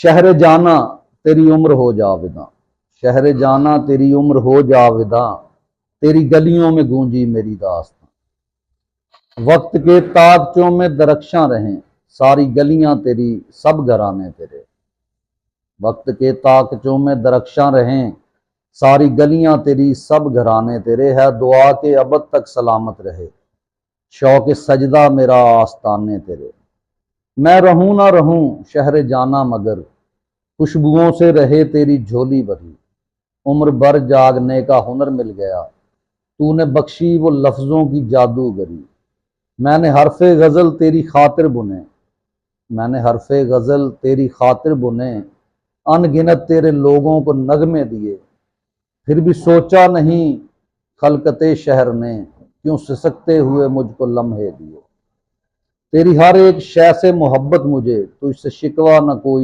شہر جانا تیری عمر ہو جاویداں، شہر جانا تیری عمر ہو جاویداں، تیری گلیوں میں گونجی میری داستاں۔ وقت کے طاقچوں میں درخشاں رہیں، ساری گلیاں تیری سب گھرانے تیرے۔ وقت کے طاقچوں میں درخشاں رہیں، ساری گلیاں تیری سب گھرانے تیرے۔ ہے دعا کہ ابد تک سلامت رہے، شوق سجدہ میرا آستانے تیرے۔ میں رہوں نہ رہوں شہر جانا مگر، خوشبوؤں سے رہے تیری جھولی بھری۔ عمر بھر جاگنے کا ہنر مل گیا، تو نے بخشی وہ لفظوں کی جادوگری۔ میں نے حرف غزل تیری خاطر بنے، میں نے حرف غزل تیری خاطر بنے، ان گنت تیرے لوگوں کو نغمے دیے۔ پھر بھی سوچا نہیں خلقت شہر نے، کیوں سسکتے ہوئے مجھ کو لمحے دیے۔ تیری ہر ایک شے سے محبت مجھے، تجھ سے شکوہ نہ کوئی